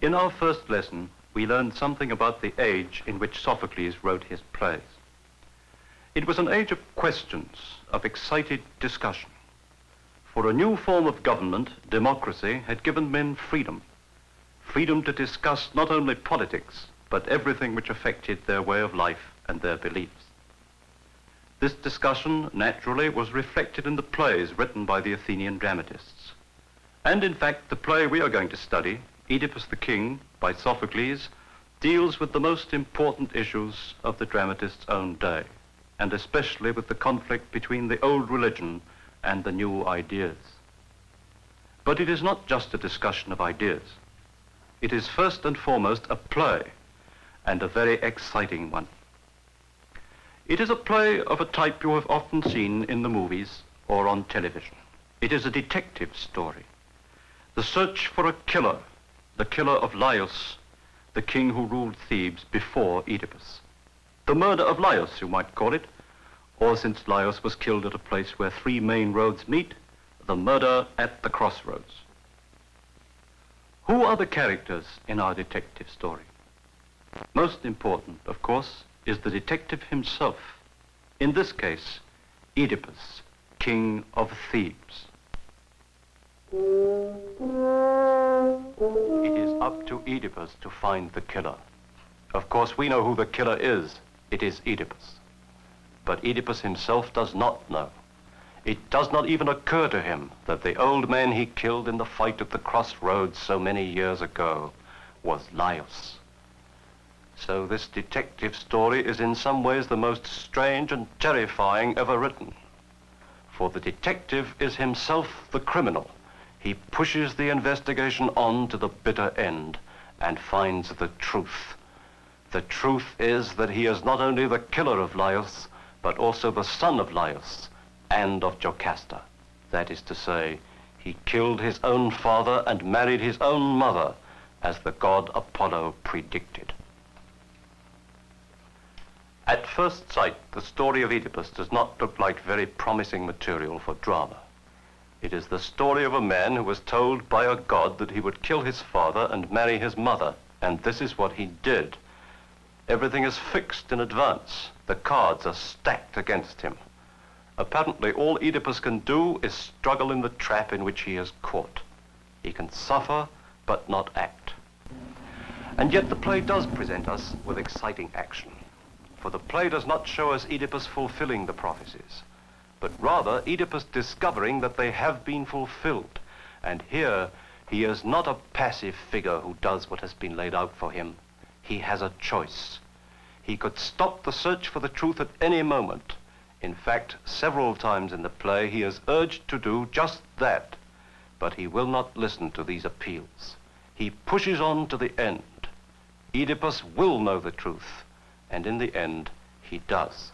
In our first lesson, we learned something about the age in which Sophocles wrote his plays. It was an age of questions, of excited discussion. For a new form of government, democracy, had given men freedom. Freedom to discuss not only politics, but everything which affected their way of life and their beliefs. This discussion, naturally, was reflected in the plays written by the Athenian dramatists. And in fact, the play we are going to study, Oedipus the King, by Sophocles, deals with the most important issues of the dramatist's own day, and especially with the conflict between the old religion and the new ideas. But it is not just a discussion of ideas. It is first and foremost a play, and a very exciting one. It is a play of a type you have often seen in the movies or on television. It is a detective story. The search for a killer, the killer of Laius, the king who ruled Thebes before Oedipus. The murder of Laius, you might call it, or since Laius was killed at a place where three main roads meet, the murder at the crossroads. Who are the characters in our detective story? Most important, of course, is the detective himself. In this case, Oedipus, king of Thebes. It is up to Oedipus to find the killer. Of course, we know who the killer is. It is Oedipus. But Oedipus himself does not know. It does not even occur to him that the old man he killed in the fight at the crossroads so many years ago was Laius. So this detective story is in some ways the most strange and terrifying ever written. For the detective is himself the criminal. He pushes the investigation on to the bitter end and finds the truth. The truth is that he is not only the killer of Laius, but also the son of Laius and of Jocasta. That is to say, he killed his own father and married his own mother, as the god Apollo predicted. At first sight, the story of Oedipus does not look like very promising material for drama. It is the story of a man who was told by a god that he would kill his father and marry his mother, and this is what he did. Everything is fixed in advance. The cards are stacked against him. Apparently, all Oedipus can do is struggle in the trap in which he is caught. He can suffer, but not act. And yet the play does present us with exciting action. For the play does not show us Oedipus fulfilling the prophecies, but rather Oedipus discovering that they have been fulfilled. And here, he is not a passive figure who does what has been laid out for him. He has a choice. He could stop the search for the truth at any moment. In fact, several times in the play, he is urged to do just that. But he will not listen to these appeals. He pushes on to the end. Oedipus will know the truth, and in the end, he does.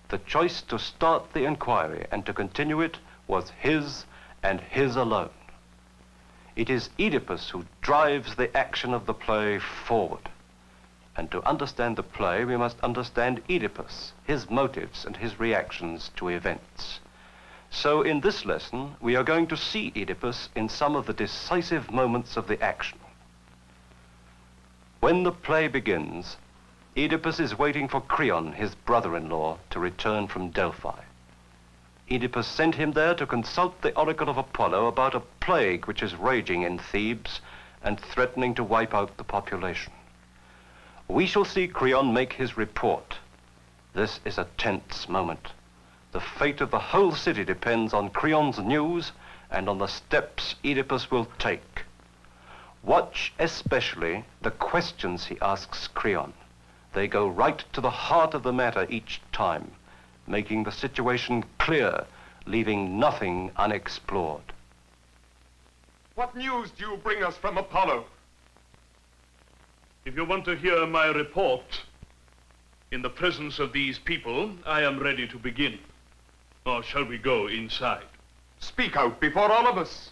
The choice to start the inquiry and to continue it was his and his alone. It is Oedipus who drives the action of the play forward. And to understand the play, we must understand Oedipus, his motives and his reactions to events. So in this lesson, we are going to see Oedipus in some of the decisive moments of the action. When the play begins, Oedipus is waiting for Creon, his brother-in-law, to return from Delphi. Oedipus sent him there to consult the oracle of Apollo about a plague which is raging in Thebes and threatening to wipe out the population. We shall see Creon make his report. This is a tense moment. The fate of the whole city depends on Creon's news and on the steps Oedipus will take. Watch especially the questions he asks Creon. They go right to the heart of the matter each time, making the situation clear, leaving nothing unexplored. What news do you bring us from Apollo? If you want to hear my report, in the presence of these people, I am ready to begin. Or shall we go inside? Speak out before all of us.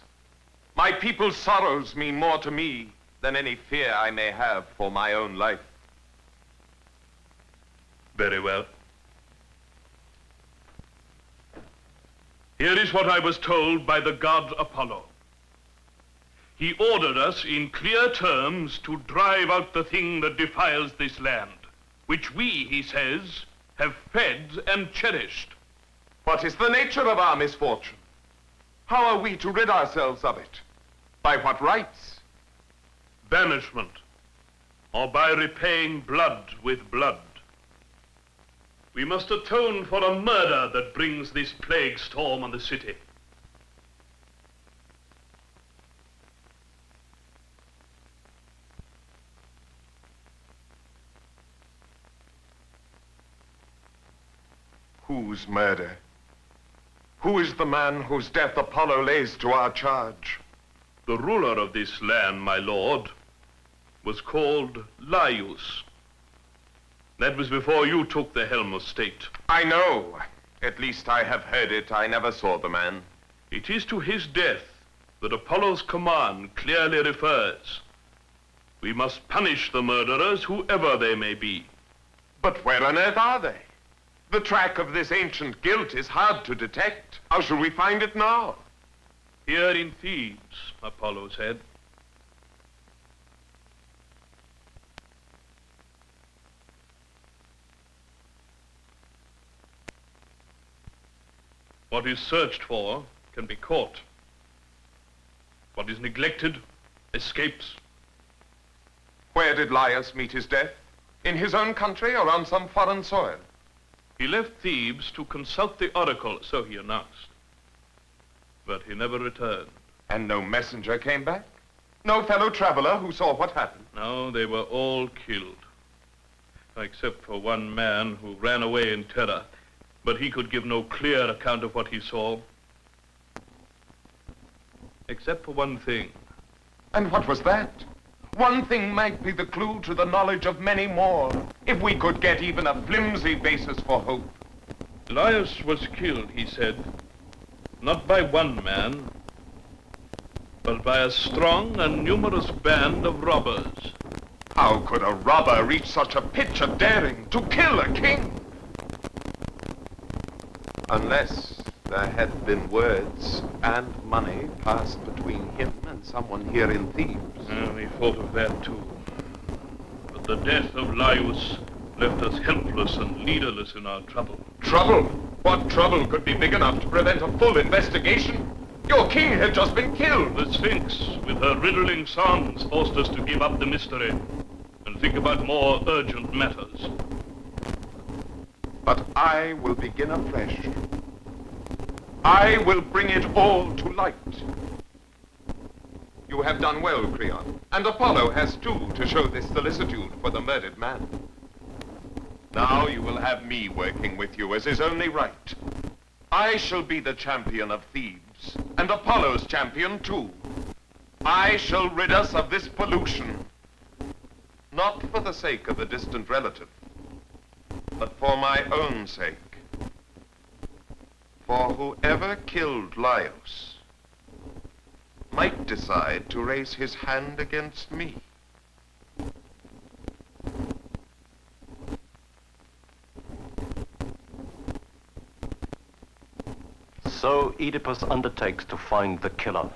My people's sorrows mean more to me than any fear I may have for my own life. Very well. Here is what I was told by the god Apollo. He ordered us in clear terms to drive out the thing that defiles this land, which we, he says, have fed and cherished. What is the nature of our misfortune? How are we to rid ourselves of it? By what rights? Banishment, or by repaying blood with blood. We must atone for a murder that brings this plague storm on the city. Whose murder? Who is the man whose death Apollo lays to our charge? The ruler of this land, my lord, was called Laius. That was before you took the helm of state. I know. At least I have heard it. I never saw the man. It is to his death that Apollo's command clearly refers. We must punish the murderers, whoever they may be. But where on earth are they? The track of this ancient guilt is hard to detect. How shall we find it now? Here in Thebes, Apollo said. What is searched for can be caught. What is neglected escapes. Where did Laius meet his death? In his own country or on some foreign soil? He left Thebes to consult the oracle, so he announced. But he never returned. And no messenger came back? No fellow traveler who saw what happened? No, they were all killed. Except for one man who ran away in terror. But he could give no clear account of what he saw. Except for one thing. And what was that? One thing might be the clue to the knowledge of many more, if we could get even a flimsy basis for hope. Laius was killed, he said, not by one man, but by a strong and numerous band of robbers. How could a robber reach such a pitch of daring to kill a king? Unless there had been words and money passed between him and someone here in Thebes. We thought of that too. But the death of Laius left us helpless and leaderless in our trouble. Trouble? What trouble could be big enough to prevent a full investigation? Your king had just been killed. The Sphinx, with her riddling songs, forced us to give up the mystery and think about more urgent matters. But I will begin afresh. I will bring it all to light. You have done well, Creon, and Apollo has too to show this solicitude for the murdered man. Now you will have me working with you as is only right. I shall be the champion of Thebes, and Apollo's champion too. I shall rid us of this pollution, not for the sake of a distant relative, but for my own sake. For whoever killed Laius might decide to raise his hand against me. So Oedipus undertakes to find the killer.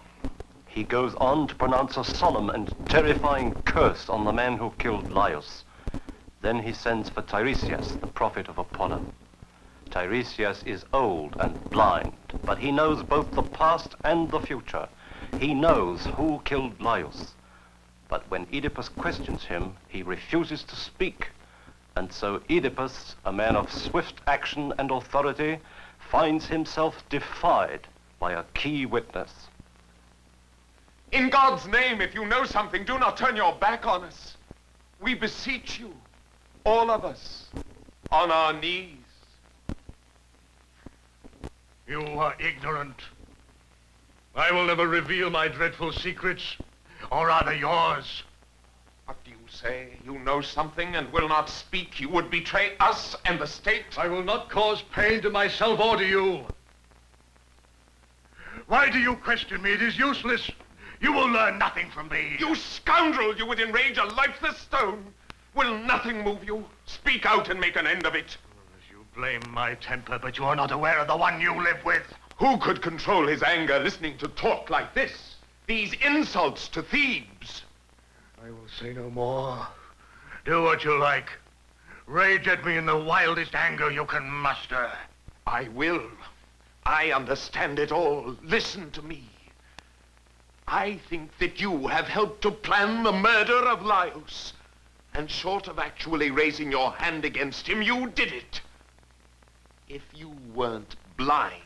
He goes on to pronounce a solemn and terrifying curse on the man who killed Laius. Then he sends for Tiresias, the prophet of Apollo. Tiresias is old and blind, but he knows both the past and the future. He knows who killed Laius. But when Oedipus questions him, he refuses to speak. And so Oedipus, a man of swift action and authority, finds himself defied by a key witness. In God's name, if you know something, do not turn your back on us. We beseech you, all of us, on our knees. You are ignorant. I will never reveal my dreadful secrets, or rather yours. What do you say? You know something and will not speak. You would betray us and the state. I will not cause pain to myself or to you. Why do you question me? It is useless. You will learn nothing from me. You scoundrel! You would enrage a lifeless stone. Will nothing move you? Speak out and make an end of it. You blame my temper, but you are not aware of the one you live with. Who could control his anger listening to talk like this? These insults to Thebes. I will say no more. Do what you like. Rage at me in the wildest anger you can muster. I will. I understand it all. Listen to me. I think that you have helped to plan the murder of Laius. And short of actually raising your hand against him, you did it. If you weren't blind,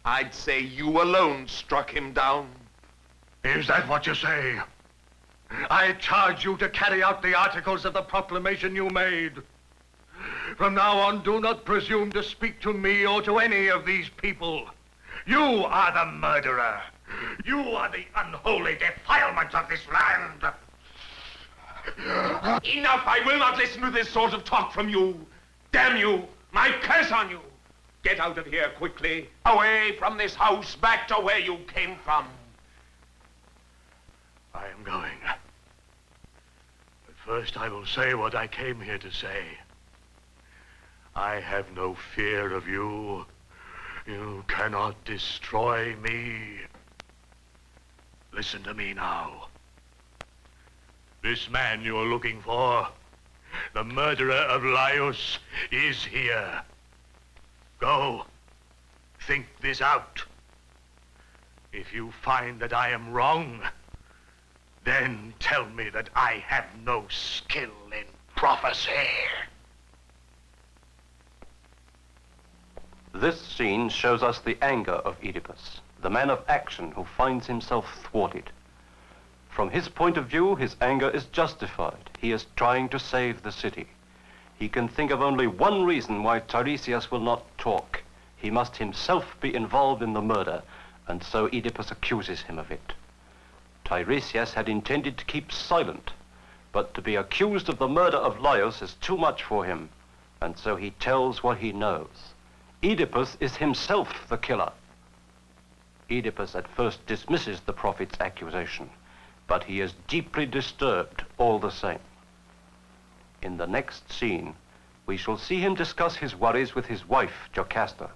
I'd say you alone struck him down. Is that what you say? I charge you to carry out the articles of the proclamation you made. From now on, do not presume to speak to me or to any of these people. You are the murderer. You are the unholy defilement of this land. Enough! I will not listen to this sort of talk from you. Damn you! My curse on you! Get out of here quickly. Away from this house, back to where you came from. I am going. But first I will say what I came here to say. I have no fear of you. You cannot destroy me. Listen to me now. This man you are looking for, the murderer of Laius, is here. Go. Think this out. If you find that I am wrong, then tell me that I have no skill in prophecy. This scene shows us the anger of Oedipus, the man of action who finds himself thwarted. From his point of view, his anger is justified. He is trying to save the city. He can think of only one reason why Tiresias will not talk. He must himself be involved in the murder, and so Oedipus accuses him of it. Tiresias had intended to keep silent, but to be accused of the murder of Laius is too much for him, and so he tells what he knows. Oedipus is himself the killer. Oedipus at first dismisses the prophet's accusation, but he is deeply disturbed all the same. In the next scene, we shall see him discuss his worries with his wife, Jocasta.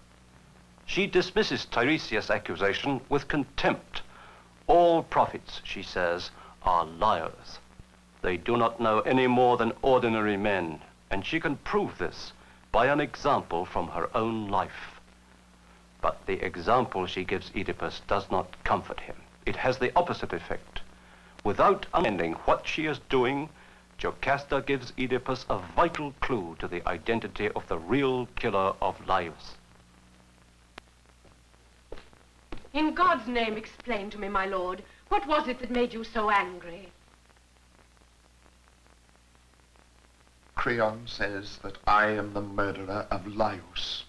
She dismisses Tiresias' accusation with contempt. All prophets, she says, are liars. They do not know any more than ordinary men, and she can prove this by an example from her own life. But the example she gives Oedipus does not comfort him. It has the opposite effect. Without understanding what she is doing, Jocasta gives Oedipus a vital clue to the identity of the real killer of Laius. In God's name, explain to me, my lord, what was it that made you so angry? Creon says that I am the murderer of Laius.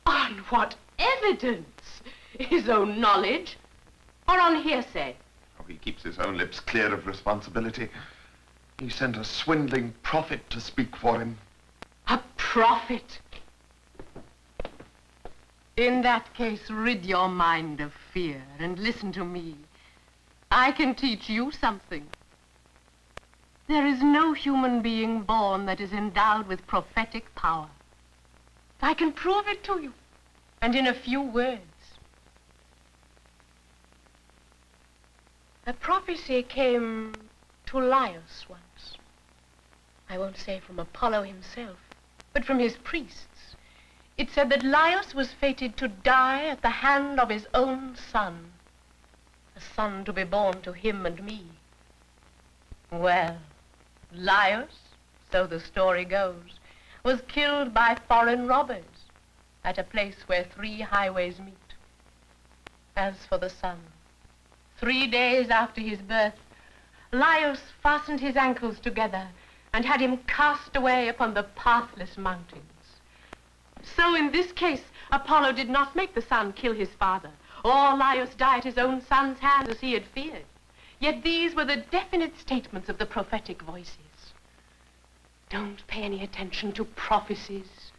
On what evidence? His own knowledge? Or on hearsay? Oh, he keeps his own lips clear of responsibility. He sent a swindling prophet to speak for him. A prophet? In that case, rid your mind of fear and listen to me. I can teach you something. There is no human being born that is endowed with prophetic power. I can prove it to you, and in a few words. A prophecy came to Laius once. I won't say from Apollo himself, but from his priests. It said that Laius was fated to die at the hand of his own son, a son to be born to him and me. Well, Laius, so the story goes, was killed by foreign robbers at a place where 3 highways meet. As for the son, 3 days after his birth, Laius fastened his ankles together and had him cast away upon the pathless mountains. So in this case, Apollo did not make the son kill his father, or Laius die at his own son's hand as he had feared. Yet these were the definite statements of the prophetic voices. Don't pay any attention to prophecies.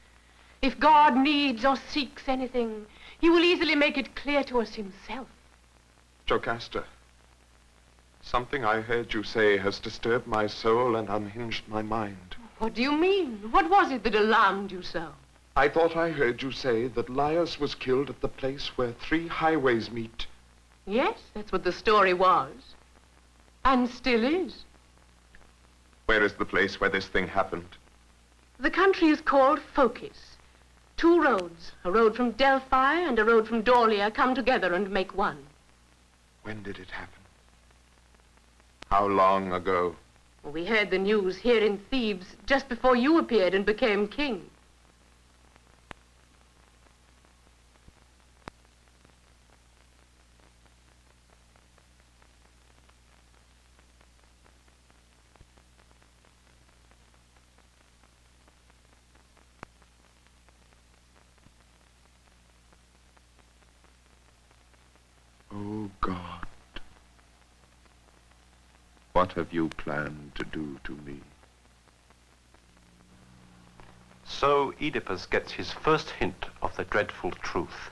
If God needs or seeks anything, he will easily make it clear to us himself. Jocasta, something I heard you say has disturbed my soul and unhinged my mind. What do you mean? What was it that alarmed you so? I thought I heard you say that Laius was killed at the place where 3 highways meet. Yes, that's what the story was. And still is. Where is the place where this thing happened? The country is called Phocis. 2 roads, a road from Delphi and a road from Daulia, come together and make one. When did it happen? How long ago? We heard the news here in Thebes just before you appeared and became king. Oh, God. What have you planned to do to me? So Oedipus gets his first hint of the dreadful truth.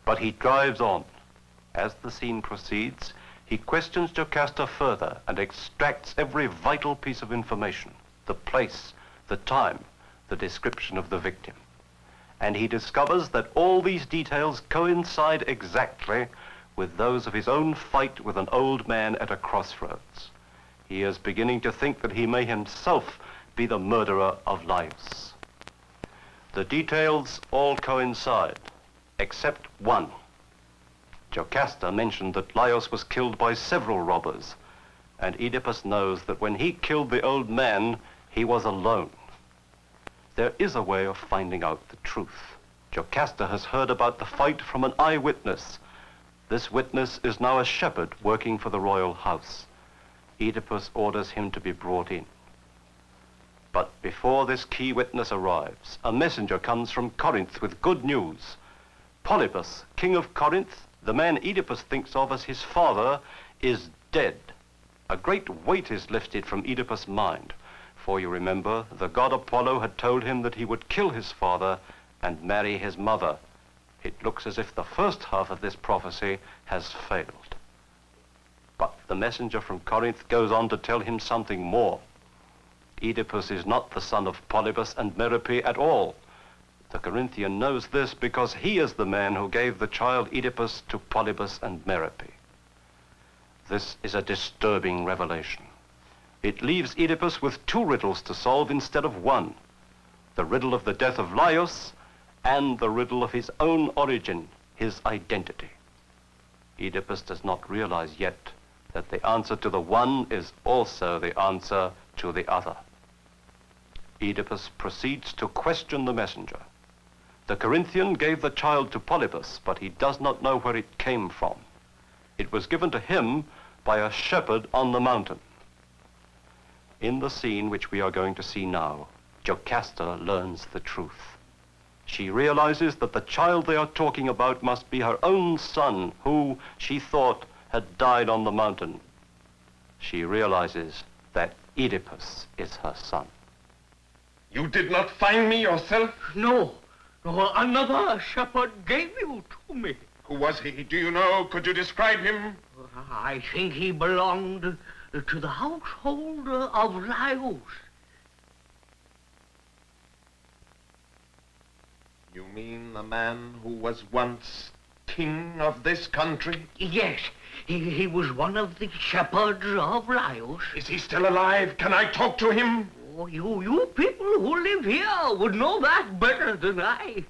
But he drives on. As the scene proceeds, he questions Jocasta further and extracts every vital piece of information: the place, the time, the description of the victim. And he discovers that all these details coincide exactly with those of his own fight with an old man at a crossroads. He is beginning to think that he may himself be the murderer of Laius. The details all coincide, except one. Jocasta mentioned that Laius was killed by several robbers, and Oedipus knows that when he killed the old man, he was alone. There is a way of finding out the truth. Jocasta has heard about the fight from an eyewitness. This witness is now a shepherd working for the royal house. Oedipus orders him to be brought in. But before this key witness arrives, a messenger comes from Corinth with good news. Oedipus, king of Corinth, the man Oedipus thinks of as his father, is dead. A great weight is lifted from Oedipus' mind, for you remember, the god Apollo had told him that he would kill his father and marry his mother. It looks as if the first half of this prophecy has failed. But the messenger from Corinth goes on to tell him something more. Oedipus is not the son of Polybus and Merope at all. The Corinthian knows this because he is the man who gave the child Oedipus to Polybus and Merope. This is a disturbing revelation. It leaves Oedipus with 2 riddles to solve instead of 1. The riddle of the death of Laius and the riddle of his own origin, his identity. Oedipus does not realize yet that the answer to the one is also the answer to the other. Oedipus proceeds to question the messenger. The Corinthian gave the child to Polybus, but he does not know where it came from. It was given to him by a shepherd on the mountain. In the scene which we are going to see now, Jocasta learns the truth. She realizes that the child they are talking about must be her own son, who, she thought, had died on the mountain. She realizes that Oedipus is her son. You did not find me yourself? No. No, another shepherd gave you to me. Who was he? Do you know? Could you describe him? I think he belonged to the household of Laius. You mean the man who was once king of this country? Yes, he was one of the shepherds of Laius. Is he still alive? Can I talk to him? Oh, you people who live here would know that better than I.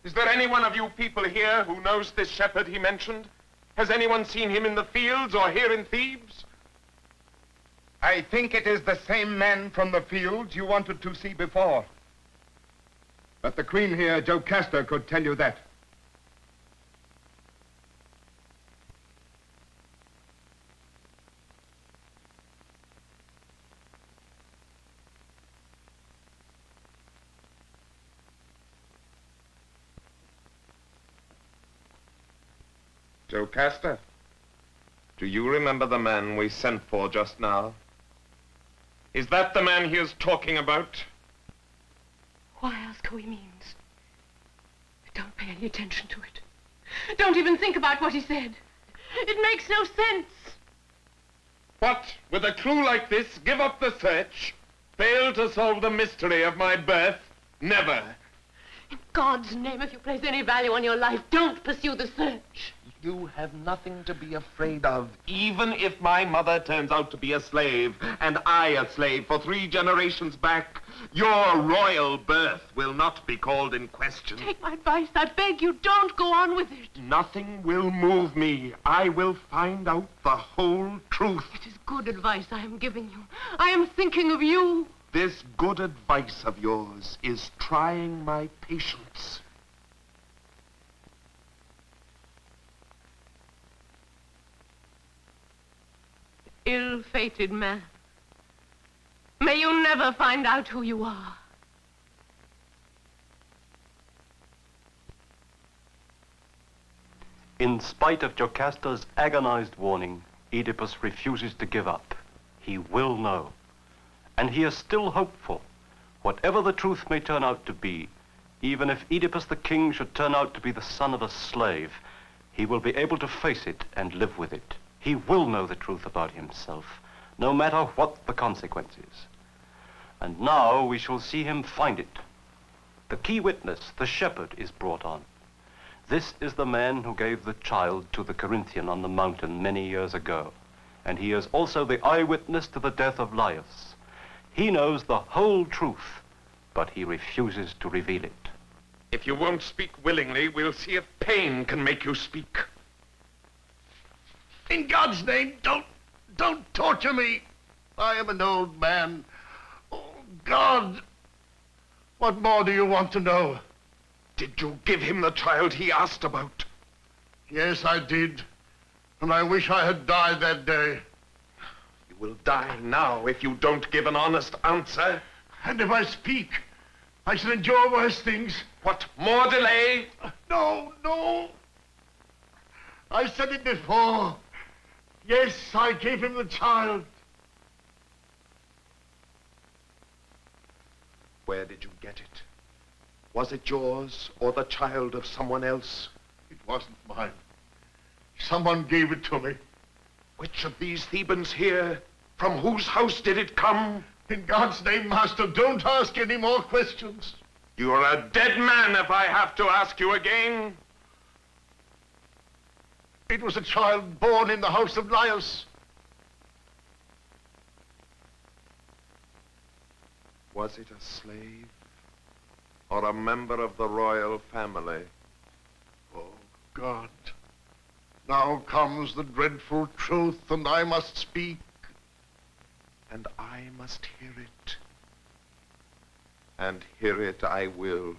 Is there any one of you people here who knows this shepherd he mentioned? Has anyone seen him in the fields or here in Thebes? I think it is the same man from the fields you wanted to see before. But the queen here, Jocasta, could tell you that. Jocasta, do you remember the man we sent for just now? Is that the man he is talking about? Why ask who he means? Don't pay any attention to it. Don't even think about what he said. It makes no sense. What? With a clue like this, give up the search? Fail to solve the mystery of my birth? Never. In God's name, if you place any value on your life, don't pursue the search. You have nothing to be afraid of, even if my mother turns out to be a slave, and I a slave for 3 generations back. Your royal birth will not be called in question. Take my advice. I beg you, don't go on with it. Nothing will move me. I will find out the whole truth. It is good advice I am giving you. I am thinking of you. This good advice of yours is trying my patience. Ill-fated man. May you never find out who you are. In spite of Jocasta's agonized warning, Oedipus refuses to give up. He will know. And he is still hopeful. Whatever the truth may turn out to be, even if Oedipus the king should turn out to be the son of a slave, he will be able to face it and live with it. He will know the truth about himself, no matter what the consequences. And now we shall see him find it. The key witness, the shepherd, is brought on. This is the man who gave the child to the Corinthian on the mountain many years ago. And he is also the eyewitness to the death of Laius. He knows the whole truth, but he refuses to reveal it. If you won't speak willingly, we'll see if pain can make you speak. In God's name, don't torture me. I am an old man. Oh, God. What more do you want to know? Did you give him the child he asked about? Yes, I did. And I wish I had died that day. You will die now if you don't give an honest answer. And if I speak, I shall endure worse things. What, more delay? No. I said it before. Yes, I gave him the child. Where did you get it? Was it yours or the child of someone else? It wasn't mine. Someone gave it to me. Which of these Thebans here? From whose house did it come? In God's name, Master, don't ask any more questions. You're a dead man if I have to ask you again. It was a child born in the house of Laius. Was it a slave or a member of the royal family? Oh, God. Now comes the dreadful truth, and I must speak. And I must hear it. And hear it I will.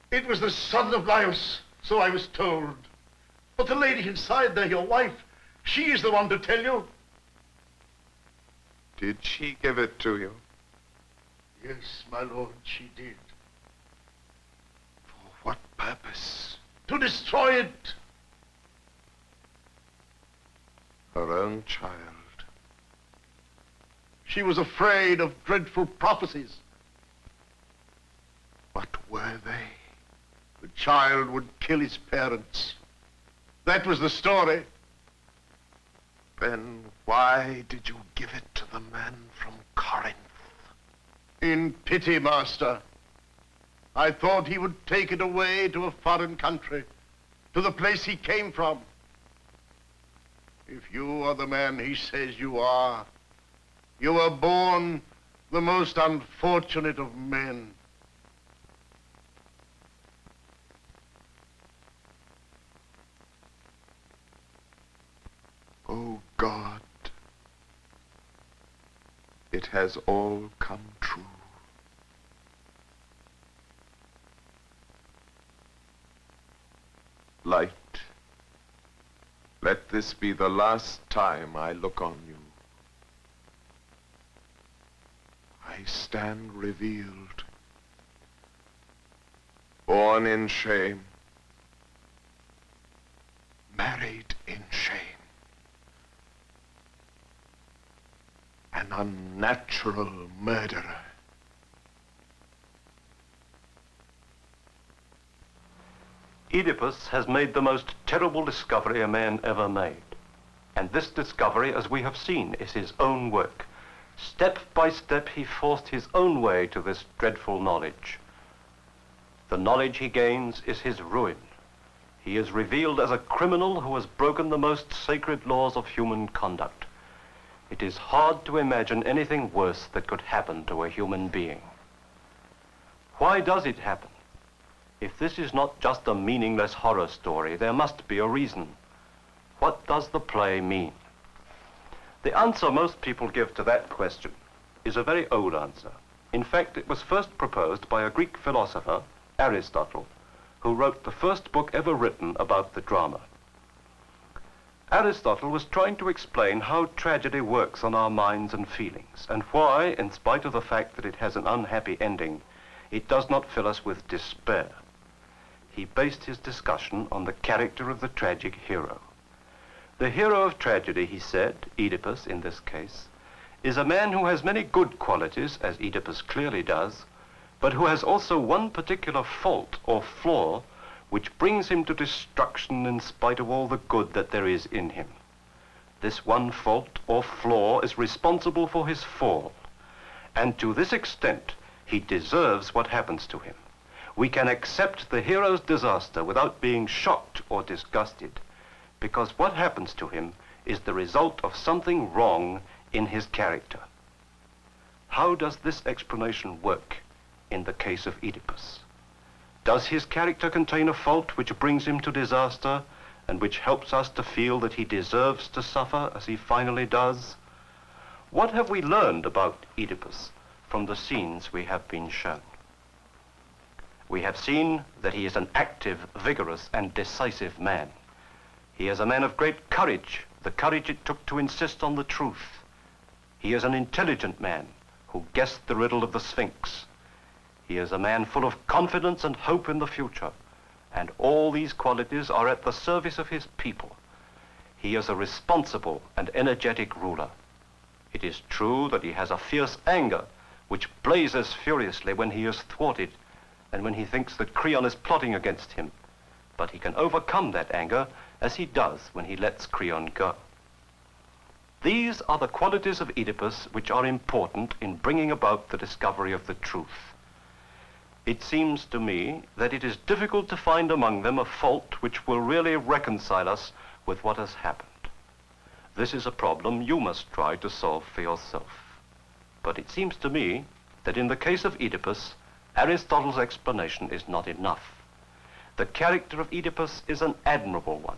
It was the son of Laius, so I was told. But the lady inside there, your wife, she is the one to tell you. Did she give it to you? Yes, my lord, she did. For what purpose? To destroy it. Her own child. She was afraid of dreadful prophecies. What were they? The child would kill his parents. That was the story. Then why did you give it to the man from Corinth? In pity, Master. I thought he would take it away to a foreign country, to the place he came from. If you are the man he says you are, you were born the most unfortunate of men. Oh, God, it has all come true. Light, let this be the last time I look on you. I stand revealed, born in shame, An unnatural murderer. Oedipus has made the most terrible discovery a man ever made. And this discovery, as we have seen, is his own work. Step by step, he forced his own way to this dreadful knowledge. The knowledge he gains is his ruin. He is revealed as a criminal who has broken the most sacred laws of human conduct. It is hard to imagine anything worse that could happen to a human being. Why does it happen? If this is not just a meaningless horror story, there must be a reason. What does the play mean? The answer most people give to that question is a very old answer. In fact, it was first proposed by a Greek philosopher, Aristotle, who wrote the first book ever written about the drama. Aristotle was trying to explain how tragedy works on our minds and feelings, and why, in spite of the fact that it has an unhappy ending, it does not fill us with despair. He based his discussion on the character of the tragic hero. The hero of tragedy, he said, Oedipus in this case, is a man who has many good qualities, as Oedipus clearly does, but who has also one particular fault or flaw which brings him to destruction in spite of all the good that there is in him. This one fault or flaw is responsible for his fall, and to this extent he deserves what happens to him. We can accept the hero's disaster without being shocked or disgusted, because what happens to him is the result of something wrong in his character. How does this explanation work in the case of Oedipus? Does his character contain a fault which brings him to disaster and which helps us to feel that he deserves to suffer as he finally does? What have we learned about Oedipus from the scenes we have been shown? We have seen that he is an active, vigorous, and decisive man. He is a man of great courage, the courage it took to insist on the truth. He is an intelligent man who guessed the riddle of the Sphinx. He is a man full of confidence and hope in the future, and all these qualities are at the service of his people. He is a responsible and energetic ruler. It is true that he has a fierce anger which blazes furiously when he is thwarted and when he thinks that Creon is plotting against him. But he can overcome that anger, as he does when he lets Creon go. These are the qualities of Oedipus which are important in bringing about the discovery of the truth. It seems to me that it is difficult to find among them a fault which will really reconcile us with what has happened. This is a problem you must try to solve for yourself. But it seems to me that in the case of Oedipus, Aristotle's explanation is not enough. The character of Oedipus is an admirable one.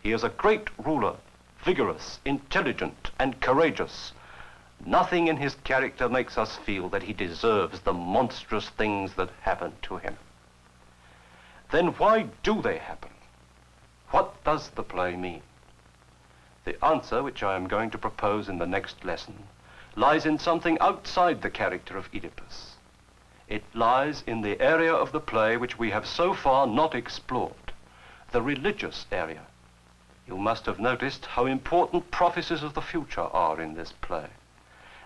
He is a great ruler, vigorous, intelligent, and courageous. Nothing in his character makes us feel that he deserves the monstrous things that happen to him. Then why do they happen? What does the play mean? The answer, which I am going to propose in the next lesson, lies in something outside the character of Oedipus. It lies in the area of the play which we have so far not explored, the religious area. You must have noticed how important prophecies of the future are in this play.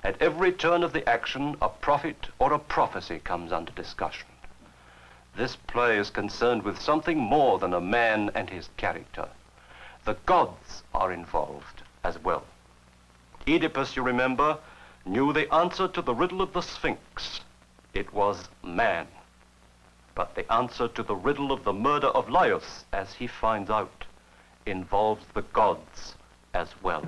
At every turn of the action, a prophet or a prophecy comes under discussion. This play is concerned with something more than a man and his character. The gods are involved as well. Oedipus, you remember, knew the answer to the riddle of the Sphinx. It was man. But the answer to the riddle of the murder of Laius, as he finds out, involves the gods as well.